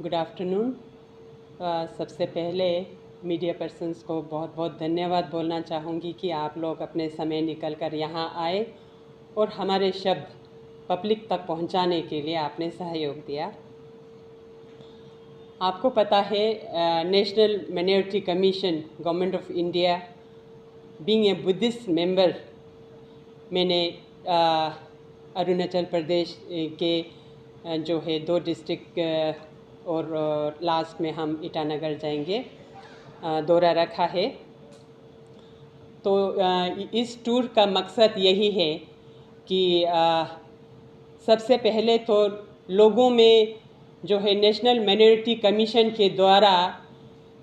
Good afternoon. सबसे पहले media persons को बहुत बहुत धन्यवाद बोलना चाहूँगी कि आप लोग अपने समय निकल कर यहाँ आए और हमारे शब्द पब्लिक तक पहुँचाने के लिए आपने सहयोग दिया। आपको पता है national minority commission government of India being a Buddhist member, मैंने अरुणाचल प्रदेश के जो है 2 डिस्ट्रिक्ट और लास्ट में हम ईटानगर जाएंगे दौरा रखा है। तो इस टूर का मकसद यही है कि सबसे पहले तो लोगों में जो है नेशनल माइनॉरिटी कमीशन के द्वारा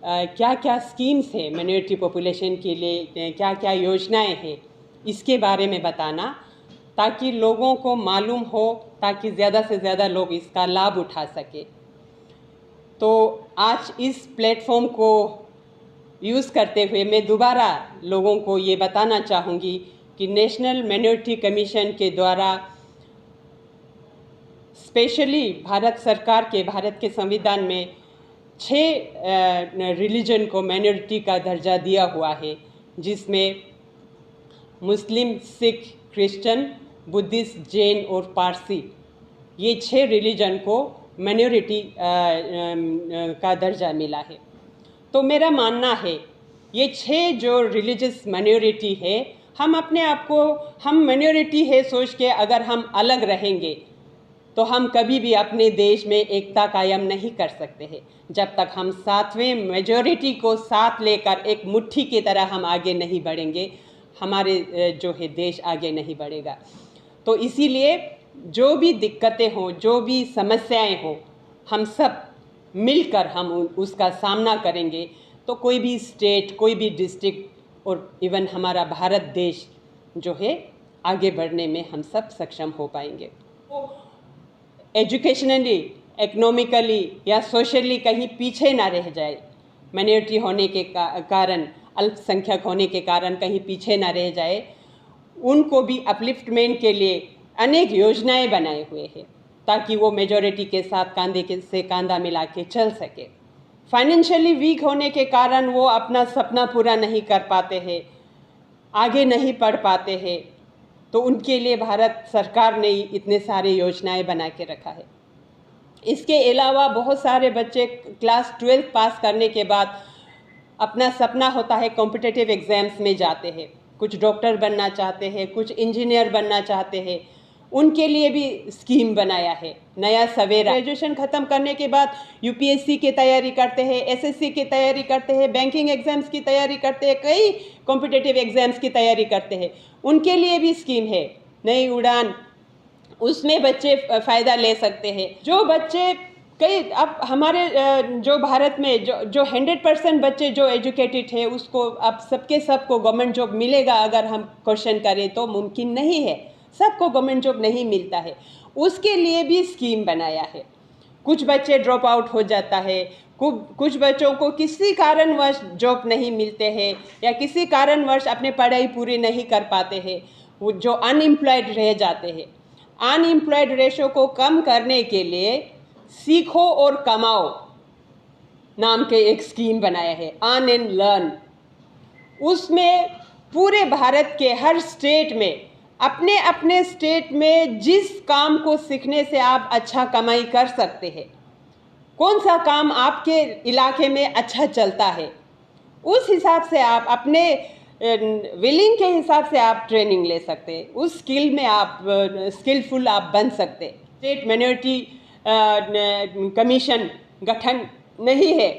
क्या क्या स्कीम्स है माइनॉरिटी पॉपुलेशन के लिए, क्या क्या योजनाएं हैं, इसके बारे में बताना ताकि लोगों को मालूम हो, ताकि ज़्यादा से ज़्यादा लोग इसका लाभ उठा सके। तो आज इस प्लेटफॉर्म को यूज़ करते हुए मैं दोबारा लोगों को ये बताना चाहूँगी कि नेशनल माइनॉरिटी कमीशन के द्वारा स्पेशली भारत के संविधान में 6 रिलीजन को माइनॉरिटी का दर्जा दिया हुआ है, जिसमें मुस्लिम, सिख, क्रिश्चियन, बुद्धिस्ट, जैन और पारसी, ये 6 रिलीजन को माइनॉरिटी का दर्जा मिला है। तो मेरा मानना है ये 6 जो रिलीजियस माइनॉरिटी है, हम अपने आप को हम माइनॉरिटी है सोच के अगर हम अलग रहेंगे तो हम कभी भी अपने देश में एकता कायम नहीं कर सकते हैं। जब तक हम सातवें मेजॉरिटी को साथ लेकर एक मुट्ठी की तरह हम आगे नहीं बढ़ेंगे, हमारे जो है देश आगे नहीं बढ़ेगा। तो इसीलिए जो भी दिक्कतें हों, जो भी समस्याएं हों, हम सब मिलकर हम उसका सामना करेंगे तो कोई भी स्टेट, कोई भी डिस्ट्रिक्ट और इवन हमारा भारत देश जो है आगे बढ़ने में हम सब सक्षम हो पाएंगे। एजुकेशनली, इकोनॉमिकली या सोशली कहीं पीछे ना रह जाए, माइनॉरिटी होने के कारण, अल्पसंख्यक होने के कारण कहीं पीछे ना रह जाए, उनको भी अपलिफ्टमेंट के लिए अनेक योजनाएं बनाए हुए हैं ताकि वो मेजॉरिटी के साथ कंधे से कंधा मिला के चल सके। फाइनेंशियली वीक होने के कारण वो अपना सपना पूरा नहीं कर पाते हैं, आगे नहीं पढ़ पाते हैं, तो उनके लिए भारत सरकार ने इतने सारे योजनाएं बना के रखा है। इसके अलावा बहुत सारे बच्चे क्लास 12 पास करने के बाद अपना सपना होता है कॉम्पिटिटिव एग्ज़ाम्स में जाते हैं, कुछ डॉक्टर बनना चाहते हैं, कुछ इंजीनियर बनना चाहते हैं, उनके लिए भी स्कीम बनाया है नया सवेरा। ग्रेजुएशन ख़त्म करने के बाद यूपीएससी की तैयारी करते हैं, एसएससी की तैयारी करते हैं, बैंकिंग एग्ज़ाम्स की तैयारी करते हैं, कई कॉम्पिटिटिव एग्ज़ाम्स की तैयारी करते हैं, उनके लिए भी स्कीम है नई उड़ान, उसमें बच्चे फ़ायदा ले सकते हैं। जो बच्चे कई अब हमारे जो भारत में जो 100% बच्चे जो एजुकेटेड है, उसको अब सबको गवर्नमेंट जॉब मिलेगा अगर हम क्वेश्चन करें तो मुमकिन नहीं है, सबको गवर्नमेंट जॉब नहीं मिलता है। उसके लिए भी स्कीम बनाया है। कुछ बच्चे ड्रॉप आउट हो जाता है, कुछ बच्चों को किसी कारणवश जॉब नहीं मिलते हैं या किसी कारणवश अपने पढ़ाई पूरी नहीं कर पाते हैं, वो जो अनएम्प्लॉयड रह जाते हैं। अनएम्प्लॉयड रेशो को कम करने के लिए सीखो और कमाओ नाम के एक स्कीम बनाया है, अर्न एंड लर्न। उसमें पूरे भारत के हर स्टेट में अपने अपने स्टेट में जिस काम को सीखने से आप अच्छा कमाई कर सकते हैं, कौन सा काम आपके इलाके में अच्छा चलता है, उस हिसाब से आप अपने विलिंग के हिसाब से आप ट्रेनिंग ले सकते हैं, उस स्किल में आप स्किलफुल आप बन सकते हैं। स्टेट माइनॉरिटी कमीशन गठन नहीं है,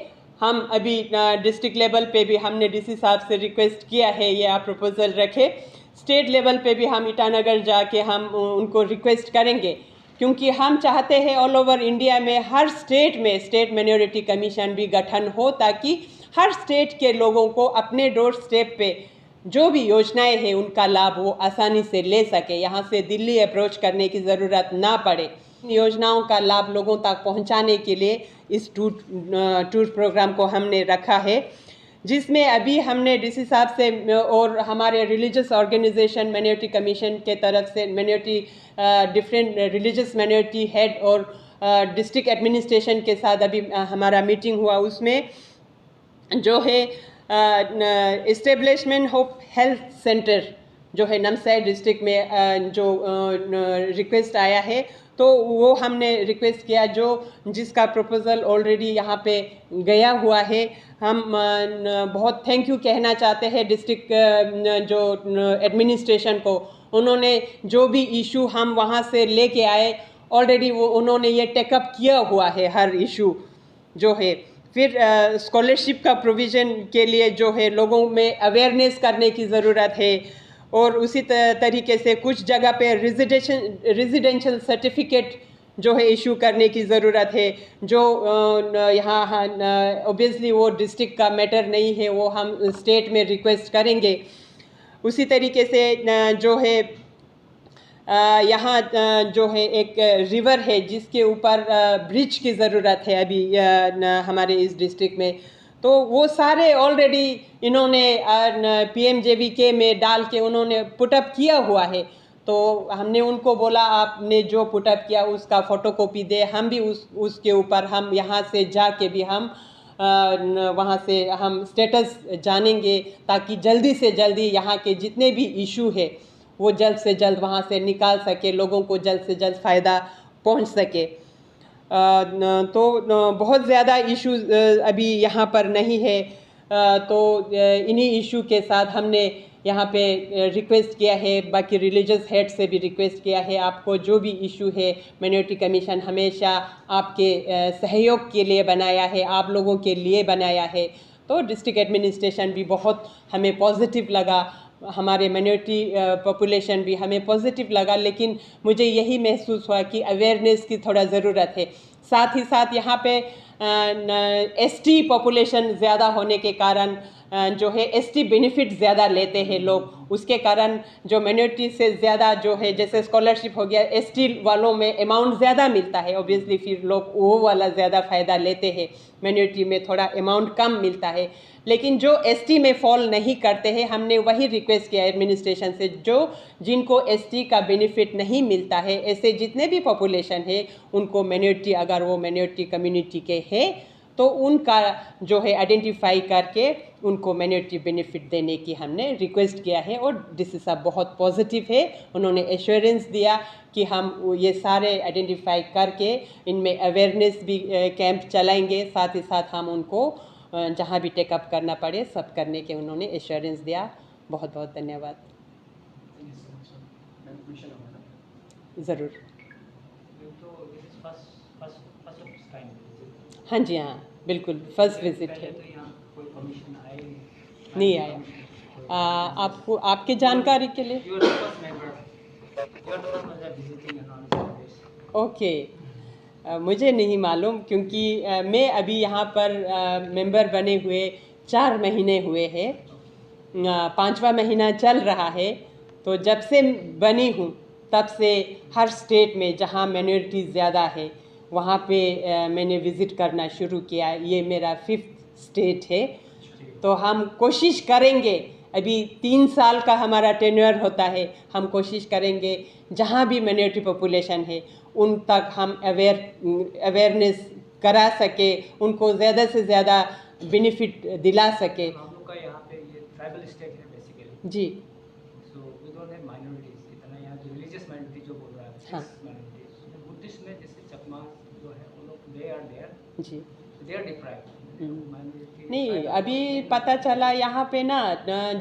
हम अभी डिस्ट्रिक्ट लेवल पे भी हमने डीसी साहब से रिक्वेस्ट किया है ये आप प्रपोजल रखें। स्टेट लेवल पे भी हम ईटानगर जाके हम उनको रिक्वेस्ट करेंगे, क्योंकि हम चाहते हैं ऑल ओवर इंडिया में हर स्टेट में स्टेट माइनॉरिटी कमीशन भी गठन हो, ताकि हर स्टेट के लोगों को अपने डोर स्टेप पे जो भी योजनाएं हैं उनका लाभ वो आसानी से ले सके, यहाँ से दिल्ली अप्रोच करने की ज़रूरत ना पड़े। योजनाओं का लाभ लोगों तक पहुँचाने के लिए इस टूर प्रोग्राम को हमने रखा है, जिसमें अभी हमने डीसी साहब से और हमारे रिलीजियस ऑर्गेनाइजेशन माइनॉरिटी कमीशन के तरफ से minority different religious minority head और डिस्ट्रिक्ट एडमिनिस्ट्रेशन के साथ अभी हमारा मीटिंग हुआ, उसमें जो है इस्टेब्लिशमेंट ऑफ हेल्थ सेंटर जो है नमसाई डिस्ट्रिक्ट में जो रिक्वेस्ट आया है, तो वो हमने रिक्वेस्ट किया जो जिसका प्रपोज़ल ऑलरेडी यहाँ पे गया हुआ है। हम बहुत थैंक यू कहना चाहते हैं डिस्ट्रिक्ट जो एडमिनिस्ट्रेशन को। उन्होंने जो भी इशू हम वहाँ से लेके आए ऑलरेडी वो उन्होंने ये टेकअप किया हुआ है हर इशू जो है। फिर स्कॉलरशिप का प्रोविज़न के लिए जो है लोगों में अवेयरनेस करने की ज़रूरत है, और उसी तरीके से कुछ जगह पे रेजिडेंशियल सर्टिफिकेट जो है इशू करने की ज़रूरत है, जो यहाँ ऑब्वियसली वो डिस्ट्रिक्ट का मैटर नहीं है, वो हम स्टेट में रिक्वेस्ट करेंगे। उसी तरीके से जो है यहाँ जो है एक रिवर है जिसके ऊपर ब्रिज की ज़रूरत है अभी हमारे इस डिस्ट्रिक्ट में, तो वो सारे ऑलरेडी इन्होंने PMJBK में डाल के उन्होंने पुटअप किया हुआ है। तो हमने उनको बोला आपने जो पुटअप किया उसका फ़ोटोकॉपी दे, हम भी उसके ऊपर हम यहाँ से जाके भी हम वहाँ से हम स्टेटस जानेंगे, ताकि जल्दी से जल्दी यहाँ के जितने भी इशू है वो जल्द से जल्द वहाँ से निकाल सके, लोगों को जल्द से जल्द फ़ायदा पहुँच सके। तो बहुत ज़्यादा इश्यूज़ अभी यहाँ पर नहीं है, तो इन्हीं इशू के साथ हमने यहाँ पे रिक्वेस्ट किया है। बाकी रिलीजियस हेड से भी रिक्वेस्ट किया है, आपको जो भी इशू है माइनॉरिटी कमीशन हमेशा आपके सहयोग के लिए बनाया है, आप लोगों के लिए बनाया है। तो डिस्ट्रिक्ट एडमिनिस्ट्रेशन भी बहुत हमें पॉजिटिव लगा, हमारे माइनॉरिटी पॉपुलेशन भी हमें पॉजिटिव लगा, लेकिन मुझे यही महसूस हुआ कि अवेयरनेस की थोड़ा ज़रूरत है। साथ ही साथ यहाँ पे ST पॉपुलेशन ज़्यादा होने के कारण जो है ST बेनिफिट ज़्यादा लेते हैं लोग, उसके कारण जो माइनॉरिटी से ज़्यादा जो है जैसे स्कॉलरशिप हो गया, ST वालों में अमाउंट ज़्यादा मिलता है, ऑब्वियसली फिर लोग वो वाला ज़्यादा फ़ायदा लेते हैं, माइनॉरिटी में थोड़ा अमाउंट कम मिलता है। लेकिन जो ST में फॉल नहीं करते हैं, हमने वही रिक्वेस्ट किया एडमिनिस्ट्रेशन से, जो जिनको ST का बेनिफिट नहीं मिलता है, ऐसे जितने भी पॉपुलेशन है उनको माइनॉरिटी, अगर वो माइनॉरिटी कम्युनिटी के है तो उनका जो है आइडेंटिफाई करके उनको माइनॉरिटी बेनिफिट देने की हमने रिक्वेस्ट किया है। और डीसी साहब बहुत पॉजिटिव है, उन्होंने एश्योरेंस दिया कि हम ये सारे आइडेंटिफाई करके इनमें अवेयरनेस भी कैंप चलाएंगे, साथ ही साथ हम उनको जहाँ भी टेकअप करना पड़े सब करने के उन्होंने एश्योरेंस दिया। बहुत बहुत धन्यवाद। ज़रूर। हाँ जी, हाँ बिल्कुल, फर्स्ट विजिट है। नहीं आया। आपको आपके जानकारी के लिए ओके, मुझे नहीं मालूम, क्योंकि मैं अभी यहाँ पर मेंबर बने हुए 4 महीने हुए हैं, 5वां महीना चल रहा है। तो जब से बनी हूँ तब से हर स्टेट में जहाँ माइनॉरिटीज़ ज़्यादा है वहाँ पे मैंने विज़िट करना शुरू किया। ये मेरा 5th स्टेट है। तो हम कोशिश करेंगे, अभी 3 साल का हमारा टेन्योर होता है, हम कोशिश करेंगे जहाँ भी माइनॉरिटी पॉपुलेशन है उन तक हम अवेयरनेस करा सके, उनको ज़्यादा से ज़्यादा बेनिफिट दिला सके। हम लोग का यहाँ पे ये ट्राइबल स्टेट है बेसिकली जी। So we don't have minorities इतना, यहाँ जो रिलीजियस माइनॉरिटी जो बोल रहा है, हाँ, माइनॉरिटीज बुद्धिस्ट में जैसे चकमा जो है वो लोग दे आर देयर जी, दे आर डिप्राइव्ड माइनॉरिटी नहीं अभी पता चला यहाँ पे ना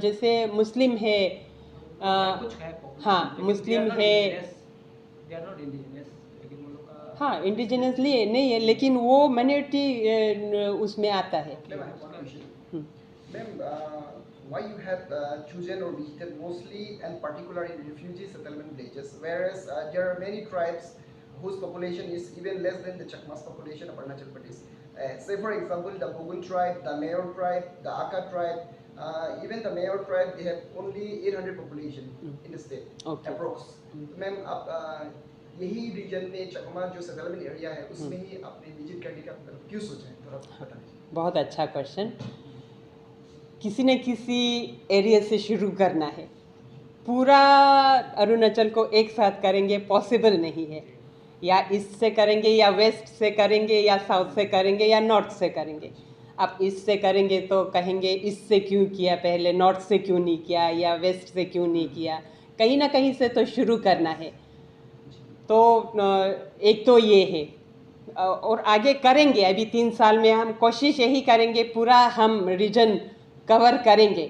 जैसे मुस्लिम है, कुछ है हाँ मुस्लिम है, दे आर नॉट इंडिजिनस, लेकिन वो लोग का हाँ इंडिजिनसली नहीं है, लेकिन वो माइनॉरिटी उसमें आता है। Ma'am, why you have chosen or visited mostly and particularly in refugee settlement villages, whereas there are many tribes whose population is even less than the Chakmas population of Arunachal Pradesh. Say for example, the Bogun tribe, the Mayor tribe, the Aka tribe, even the Mayor tribe, they have only 800 population in the state, Okay. approx. Ma'am, आप यही reason में चकमा जो settlement area है उसमें ही आपने visit करने का क्यों सोचा है, थोड़ा बता दीजिए। बहुत अच्छा क्वेश्चन। किसी न किसी एरिया से शुरू करना है, पूरा अरुणाचल को एक साथ करेंगे पॉसिबल नहीं है। या ईस्ट से करेंगे या वेस्ट से करेंगे या साउथ से करेंगे या नॉर्थ से करेंगे। अब ईस्ट से करेंगे तो कहेंगे ईस्ट से क्यों किया पहले, नॉर्थ से क्यों नहीं किया या वेस्ट से क्यों नहीं किया। कहीं ना कहीं से तो शुरू करना है। तो एक तो ये है, और आगे करेंगे। अभी 3 साल में हम कोशिश यही करेंगे पूरा हम रीजन कवर करेंगे।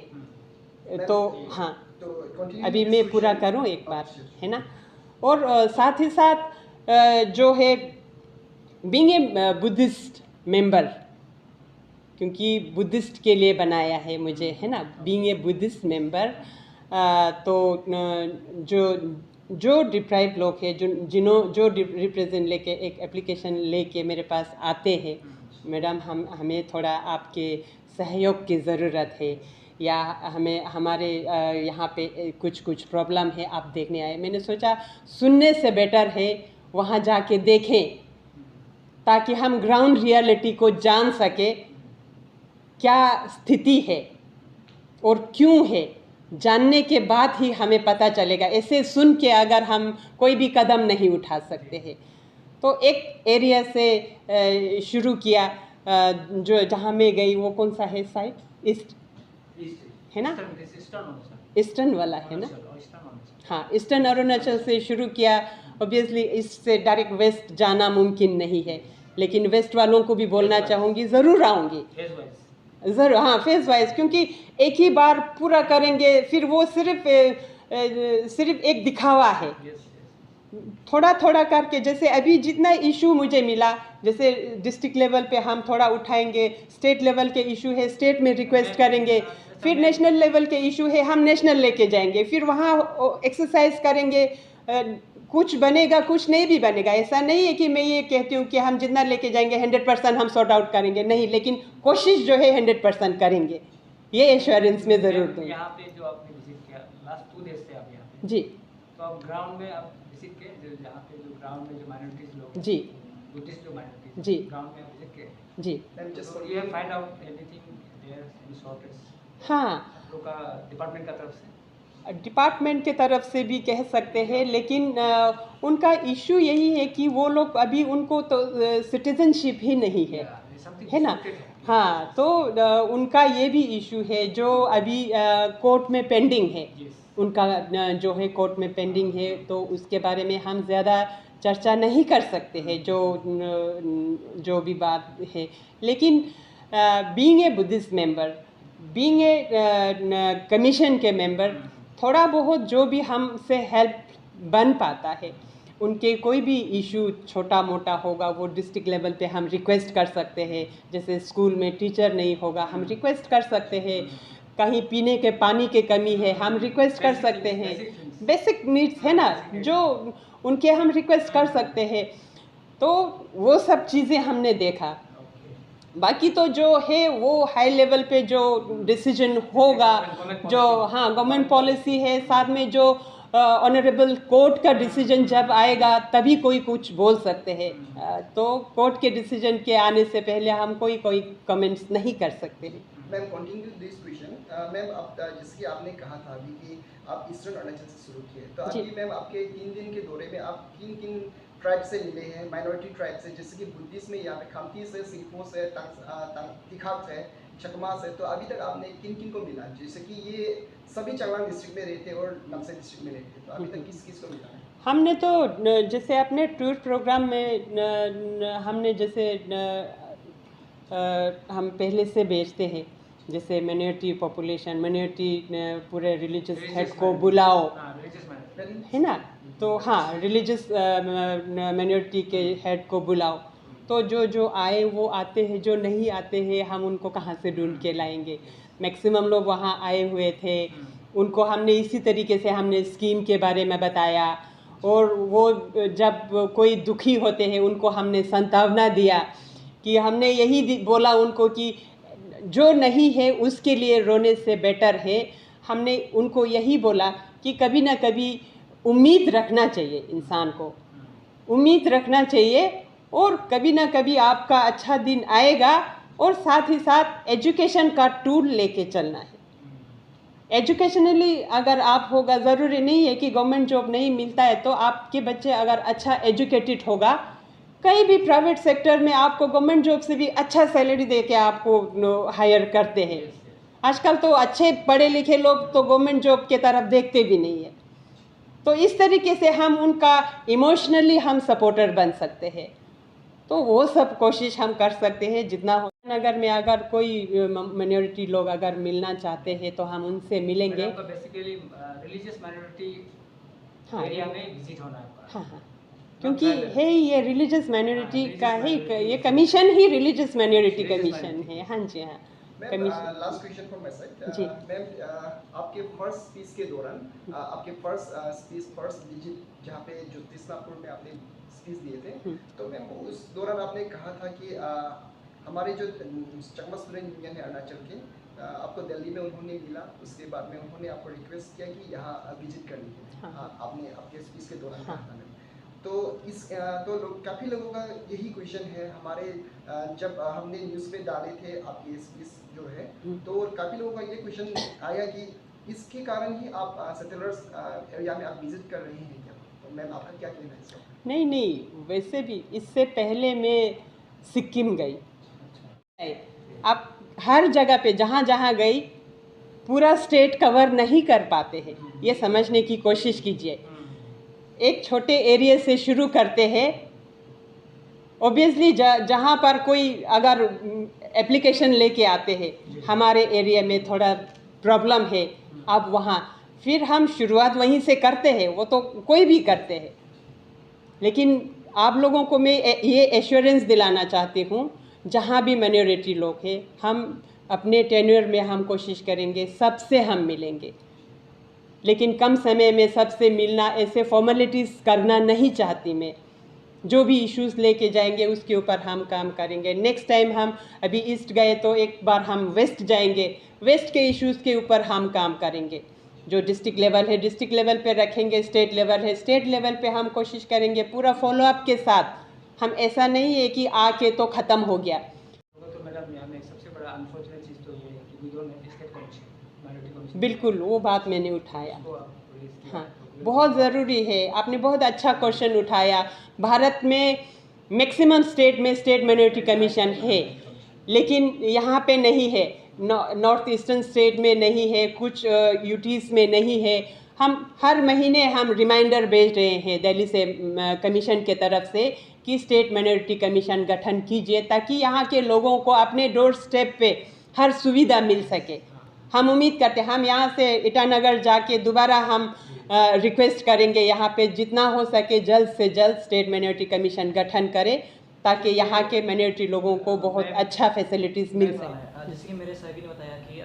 तो हाँ, तो continue अभी this मैं पूरा question. करूं एक बार, अच्छा, अच्छा। है ना। और साथ ही साथ जो है बीइंग ए बुद्धिस्ट मेंबर, क्योंकि बुद्धिस्ट के लिए बनाया है मुझे, है ना, बीइंग ए बुद्धिस्ट मेंबर, तो जो डिप्राइव लोग हैं, जो रिप्रेजेंट लेके एक एप्लीकेशन लेके मेरे पास आते हैं, मैडम हमें थोड़ा आपके सहयोग की ज़रूरत है, या हमारे यहाँ पे कुछ प्रॉब्लम है, आप देखने आए। मैंने सोचा सुनने से बेटर है वहाँ जाके देखें, ताकि हम ग्राउंड रियलिटी को जान सके, क्या स्थिति है और क्यों है। जानने के बाद ही हमें पता चलेगा। ऐसे सुन के अगर हम कोई भी कदम नहीं उठा सकते हैं। तो एक एरिया से शुरू किया, जो जहाँ मैं गई वो कौन सा है साइड, ईस्ट है ना, ईस्टर्न वाला है ना, हाँ, ईस्टर्न अरुणाचल से शुरू किया। ऑब्वियसली इससे डायरेक्ट वेस्ट जाना मुमकिन नहीं है, लेकिन वेस्ट वालों को भी बोलना चाहूँगी, ज़रूर आऊँगी ज़रूर, हाँ, फेज वाइज, क्योंकि एक ही बार पूरा करेंगे फिर वो सिर्फ एक दिखावा है। थोड़ा थोड़ा करके, जैसे अभी जितना इशू मुझे मिला, जैसे डिस्ट्रिक्ट लेवल पे हम थोड़ा उठाएंगे, स्टेट लेवल के इशू है स्टेट में रिक्वेस्ट करेंगे, फिर नेशनल लेवल के इशू है हम नेशनल लेके जाएंगे, फिर वहाँ एक्सरसाइज करेंगे। कुछ बनेगा कुछ नहीं भी बनेगा। ऐसा नहीं है कि मैं ये कहती हूँ कि हम जितना लेके जाएंगे 100% हम सॉर्ट आउट करेंगे, नहीं, लेकिन कोशिश जो है 100% करेंगे, ये एश्योरेंस में ज़रूर दूँ। यहाँ पे जो आपने विजिट किया लास्ट 2 डेज से आप यहाँ पे, जी, तो आप ग्राउंड में आप विजिट किए, जहाँ पे जो ग्राउंड में जो माइनॉरिटीज लोग, जी, बुद्धिस्ट जो माइनॉरिटीज, जी, ग्राउंड में आप विजिट किए, जी, तो ये find out anything there in shortage हाँ, आप लोग का डिपार्टमेंट का तरफ से? डिपार्टमेंट के तरफ से भी कह सकते हैं, लेकिन उनका इशू यही है कि वो लोग अभी, उनको तो सिटीजनशिप ही नहीं है ना। हाँ, तो उनका ये भी इशू है जो अभी कोर्ट में पेंडिंग है। उनका जो है कोर्ट में पेंडिंग है, तो उसके बारे में हम ज़्यादा चर्चा नहीं कर सकते हैं, जो भी बात है। लेकिन being a Buddhist member, being a commission के मेंबर, थोड़ा बहुत जो भी हमसे हेल्प बन पाता है, उनके कोई भी इशू छोटा मोटा होगा वो डिस्ट्रिक्ट लेवल पे हम रिक्वेस्ट कर सकते हैं। जैसे स्कूल में टीचर नहीं होगा, हम रिक्वेस्ट कर सकते हैं। कहीं पीने के पानी की कमी है, हम रिक्वेस्ट कर सकते हैं। बेसिक नीड्स है ना, जो उनके हम रिक्वेस्ट कर सकते हैं। तो वो सब चीज़ें हमने देखा। बाकी तो जो है वो हाई लेवल पे जो डिसीजन होगा, जो हाँ गवर्नमेंट पॉलिसी है, साथ में जो ऑनरेबल कोर्ट का डिसीजन जब आएगा तभी कोई कुछ बोल सकते हैं। तो कोर्ट के डिसीजन के आने से पहले हम कोई कमेंट्स नहीं कर सकते हैं। Ma'am continue this question. Ma'am आप जैसे कि आपने कहा था अभी कि आप ईस्टर्न अरुणाचल से शुरू किए, तो अभी मैम आपके 3 दिन के दौरे में आप किन ट्राइब से मिले हैं, माइनॉरिटी ट्राइब से, जैसे कि बुद्धिस्ट में यहाँ पे खामती से, सिंगफो से, तिखाक से, चकमा से, तो अभी तक आपने किन को मिला? जैसे कि ये सभी चांगलांग डिस्ट्रिक्ट में रहते हैं और नामसाई डिस्ट्रिक्ट में रहते हैं, तो अभी तक किस को मिला है? हमने तो जैसे अपने टूर प्रोग्राम में हमने जैसे हम पहले से भेजते हैं, जैसे माइनॉरिटी पॉपुलेशन, माइनॉरिटी पूरे रिलीजियस हेड को बुलाओ, है ना। तो हाँ, रिलीजियस माइनॉरिटी के हेड को बुलाओ। तो जो आए वो आते हैं, जो नहीं आते हैं हम उनको कहाँ से ढूंढ के लाएंगे। मैक्सिमम लोग वहाँ आए हुए थे, उनको हमने इसी तरीके से हमने स्कीम के बारे में बताया, और वो जब कोई दुखी होते हैं उनको हमने सांत्वना दिया, कि हमने यही बोला उनको कि जो नहीं है उसके लिए रोने से बेटर है। हमने उनको यही बोला कि कभी ना कभी उम्मीद रखना चाहिए, इंसान को उम्मीद रखना चाहिए, और कभी ना कभी आपका अच्छा दिन आएगा, और साथ ही साथ एजुकेशन का टूल लेके चलना है। एजुकेशनली अगर आप होगा, ज़रूरी नहीं है कि गवर्नमेंट जॉब नहीं मिलता है तो आपके बच्चे अगर अच्छा एजुकेटेड होगा, कहीं भी प्राइवेट सेक्टर में आपको गवर्नमेंट जॉब से भी अच्छा सैलरी दे के आपको हायर करते हैं। आजकल तो अच्छे पढ़े लिखे लोग तो गवर्नमेंट जॉब के तरफ देखते भी नहीं है। तो इस तरीके से हम उनका इमोशनली हम सपोर्टर बन सकते हैं। तो वो सब कोशिश हम कर सकते हैं जितना हो। नगर में अगर कोई माइनॉरिटी लोग अगर मिलना चाहते हैं तो हम उनसे मिलेंगे। आपका बेसिकली रिलीजियस माइनॉरिटी हाँ, एरिया में विजिट होना है आपका। हाँ, क्योंकि है ये रिलीजियस माइनॉरिटी का ही ये कमीशन ही रिलीजियस माइनॉरिटी कमीशन है। हाँ जी, हाँ, commission. Last question from my side. जी। मैम, आपके फर्स्ट स्पीच के दौरान आपके फर्स्ट विजिट जहाँ पे जो तिस्नापुर में आपने स्पीच दिए थे, तो मैम उस दौरान आपने कहा था कि हमारे जो चकमा स्टूडेंट यूनियन है अरुणाचल के, आपको दिल्ली में उन्होंने मिला, उसके बाद में उन्होंने आपको रिक्वेस्ट किया कि यहाँ विजिट करनी है। आपने आपके स्पीच के दौरान कहा था। तो काफ़ी लोगों का यही क्वेश्चन है हमारे, जब हमने न्यूज़ में डाले थे आपकी स्पीच जो है, तो काफ़ी लोगों का ये क्वेश्चन आया कि इसके कारण ही आप सेटलर्स एरिया में आप विजिट कर रहे हैं क्या? तो मैम आपका क्या कहना है इसका? नहीं, वैसे भी इससे पहले मैं सिक्किम गई। आप हर जगह पे जहाँ जहाँ गई पूरा स्टेट कवर नहीं कर पाते हैं, ये समझने की कोशिश कीजिए। एक छोटे एरिया से शुरू करते हैं। ऑब्वियसली जहाँ पर कोई अगर एप्लीकेशन लेके आते हैं, हमारे एरिया में थोड़ा प्रॉब्लम है, अब वहाँ फिर हम शुरुआत वहीं से करते हैं, वो तो कोई भी करते हैं। लेकिन आप लोगों को मैं ये एश्योरेंस दिलाना चाहती हूँ, जहाँ भी माइनॉरिटी लोग हैं, हम अपने टेन्योर में हम कोशिश करेंगे सबसे हम मिलेंगे, लेकिन कम समय में सबसे मिलना, ऐसे फॉर्मेलिटीज़ करना नहीं चाहती मैं। जो भी इश्यूज़ लेके जाएंगे उसके ऊपर हम काम करेंगे। नेक्स्ट टाइम हम अभी ईस्ट गए तो एक बार हम वेस्ट जाएंगे, वेस्ट के इश्यूज़ के ऊपर हम काम करेंगे। जो डिस्ट्रिक्ट लेवल है डिस्ट्रिक्ट लेवल पे रखेंगे, स्टेट लेवल है स्टेट लेवल पे हम कोशिश करेंगे पूरा फॉलोअप के साथ। हम ऐसा नहीं है कि आके तो ख़त्म हो गया। तो मैडम यहाँ में सबसे बड़ा अनफॉर्चुनेट चीज़ तो ये है कि we don't have state commission, minority commission. बिल्कुल, वो बात मैंने उठाया। हाँ, बहुत ज़रूरी है। आपने बहुत अच्छा क्वेश्चन उठाया। भारत में मैक्सिमम स्टेट में स्टेट माइनॉरिटी कमीशन है, लेकिन यहाँ पे नहीं है। नॉर्थ ईस्टर्न स्टेट में नहीं है, कुछ यूटीज़ में नहीं है। हम हर महीने हम रिमाइंडर भेज रहे हैं दिल्ली से कमीशन के तरफ से कि स्टेट माइनॉरिटी कमीशन गठन कीजिए, ताकि यहाँ के लोगों को अपने डोर स्टेप पे हर सुविधा मिल सके। हम उम्मीद करते हैं हम यहाँ से ईटानगर जाके दोबारा हम रिक्वेस्ट करेंगे यहाँ पे जितना हो सके जल्द से जल्द स्टेट माइनॉरिटी कमीशन गठन करें, ताकि यहाँ के माइनॉरिटी लोगों को बहुत अच्छा फैसिलिटीज़ मिल सके। जैसे कि मेरे सहयोगी ने बताया कि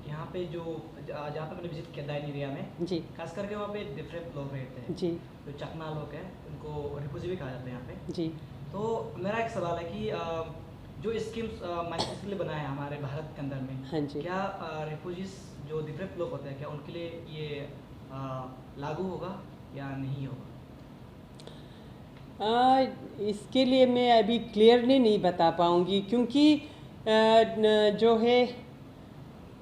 यहाँ पे जो जहाँ पे मैंने विजिट किया दाइन एरिया में, जी, खास करके वहाँ पे डिफरेंट लोग रहते हैं। जी, जो चकमा लोग हैं उनको रिफ्यूजी भी कहा जाता है यहाँ पे। जी। तो मेरा एक सवाल है कि जो स्कीम्स माइनॉरिटीज के लिए बनाया है हमारे भारत के अंदर में, हाँ जी। क्या रिफ्यूजीज जो डिफरेंट लोग होते हैं क्या उनके लिए ये लागू होगा या नहीं होगा? इसके लिए मैं अभी क्लियरली नहीं बता पाऊँगी, क्योंकि जो है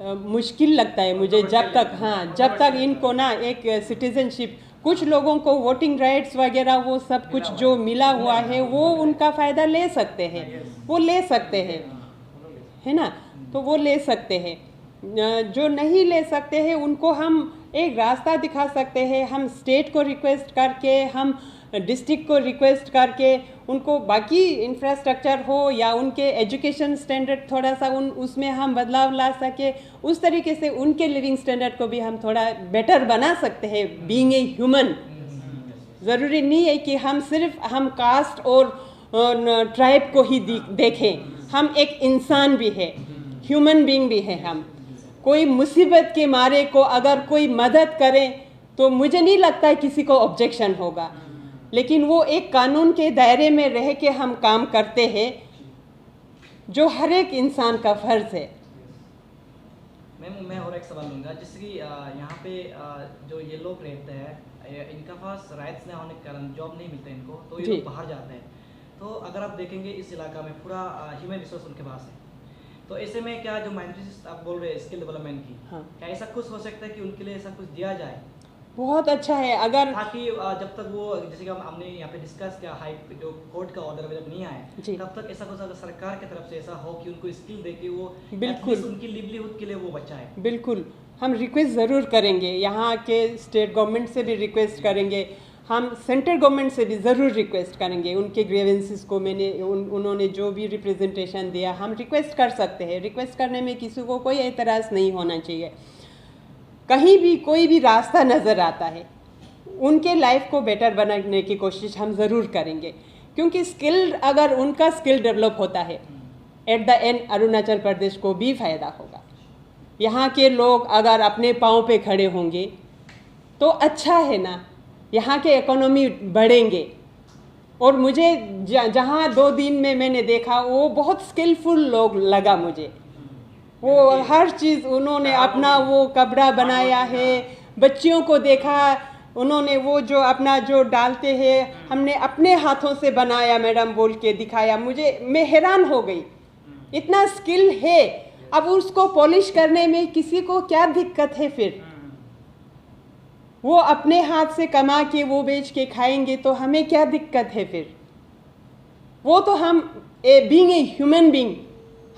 मुश्किल लगता है मुझे जब तक इनको ना एक सिटीजनशिप, कुछ लोगों को वोटिंग राइट्स वगैरह वो सब कुछ जो मिला हुआ है वो उनका फ़ायदा ले सकते हैं, वो ले सकते हैं, है ना? तो वो ले सकते हैं। जो नहीं ले सकते हैं उनको हम एक रास्ता दिखा सकते हैं। हम स्टेट को रिक्वेस्ट करके, हम डिस्ट्रिक्ट को रिक्वेस्ट करके उनको बाकी इंफ्रास्ट्रक्चर हो या उनके एजुकेशन स्टैंडर्ड थोड़ा सा उसमें हम बदलाव ला सके, उस तरीके से उनके लिविंग स्टैंडर्ड को भी हम थोड़ा बेटर बना सकते हैं। बीइंग ए ह्यूमन, ज़रूरी नहीं है कि हम सिर्फ हम कास्ट और ट्राइब को ही देखें। हम एक इंसान भी है, ह्यूमन बीइंग भी है। हम कोई मुसीबत के मारे को अगर कोई मदद करें तो मुझे नहीं लगता किसी को ऑब्जेक्शन होगा, लेकिन वो एक कानून के दायरे में रह के हम काम करते हैं, जो हर एक इंसान का फर्ज है। मैं और एक सवाल लूँगा, जैसे कि यहाँ पे जो ये लोग रहते हैं इनका पास राइट्स न होने के कारण जॉब नहीं मिलता इनको, तो ये लोग बाहर जाते हैं। तो अगर आप देखेंगे इस इलाका में पूरा ह्यूमन रिसोर्स उनके पास है, तो ऐसे में क्या जो माइनॉरिटीज आप बोल रहे हैं स्किल डेवलपमेंट की, हाँ। क्या ऐसा कुछ हो सकता है कि उनके लिए ऐसा कुछ दिया जाए बहुत अच्छा है अगर ताकि जब तक वो जैसे कि हमने यहाँ पे डिस्कस किया हाई जो कोर्ट का ऑर्डर जब नहीं आए जी। तब तक ऐसा कुछ अगर सरकार की तरफ से ऐसा हो कि उनको स्किल दे के वो बिल्कुल। at least उनकी लिवलीहुड के लिए वो बचाए। बिल्कुल हम रिक्वेस्ट ज़रूर करेंगे, यहाँ के स्टेट गवर्नमेंट से भी रिक्वेस्ट करेंगे, हम सेंट्रल गवर्नमेंट से भी ज़रूर रिक्वेस्ट करेंगे। उनके ग्रीवेंसेस को उन्होंने जो भी रिप्रेजेंटेशन दिया हम रिक्वेस्ट कर सकते हैं। रिक्वेस्ट करने में किसी को कोई एतराज़ नहीं होना चाहिए। कहीं भी कोई भी रास्ता नज़र आता है उनके लाइफ को बेटर बनाने की कोशिश हम ज़रूर करेंगे, क्योंकि स्किल अगर उनका स्किल डेवलप होता है at the end Arunachal Pradesh को भी फ़ायदा होगा। यहाँ के लोग अगर अपने पाँव पे खड़े होंगे तो अच्छा है ना, यहाँ के इकोनॉमी बढ़ेंगे। और मुझे जहाँ 2 दिन में मैंने देखा वो बहुत स्किलफुल लोग लगा मुझे। वो हर चीज़ उन्होंने अपना वो कपड़ा बनाया है, बच्चियों को देखा उन्होंने वो जो अपना जो डालते हैं हमने अपने हाथों से बनाया मैडम बोल के दिखाया। मैं हैरान हो गई, इतना स्किल है। अब उसको पॉलिश करने में किसी को क्या दिक्कत है? फिर वो अपने हाथ से कमा के वो बेच के खाएंगे तो हमें क्या दिक्कत है? फिर वो तो हम बीइंग ए ह्यूमन बीइंग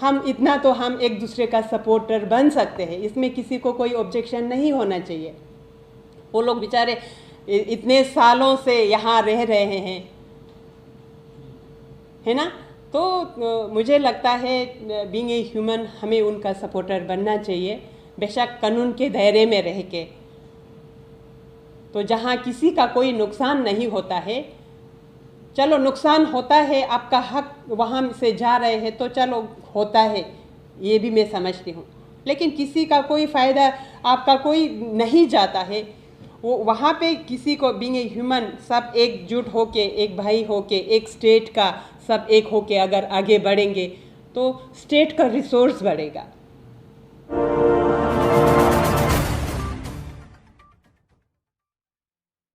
हम इतना तो हम एक दूसरे का सपोर्टर बन सकते हैं, इसमें किसी को कोई ऑब्जेक्शन नहीं होना चाहिए। वो लोग बेचारे इतने सालों से यहाँ रह रहे हैं, है ना? तो मुझे लगता है बीइंग ए ह्यूमन हमें उनका सपोर्टर बनना चाहिए, बेशक कानून के दायरे में रह के। तो जहाँ किसी का कोई नुकसान नहीं होता है, चलो नुकसान होता है, आपका हक वहाँ से जा रहे हैं तो चलो होता है, ये भी मैं समझती हूँ। लेकिन किसी का कोई फ़ायदा आपका कोई नहीं जाता है, वो वहाँ पे किसी को बीइंग ए ह्यूमन सब एकजुट होके, एक भाई होके, एक स्टेट का सब एक होके अगर आगे बढ़ेंगे तो स्टेट का रिसोर्स बढ़ेगा।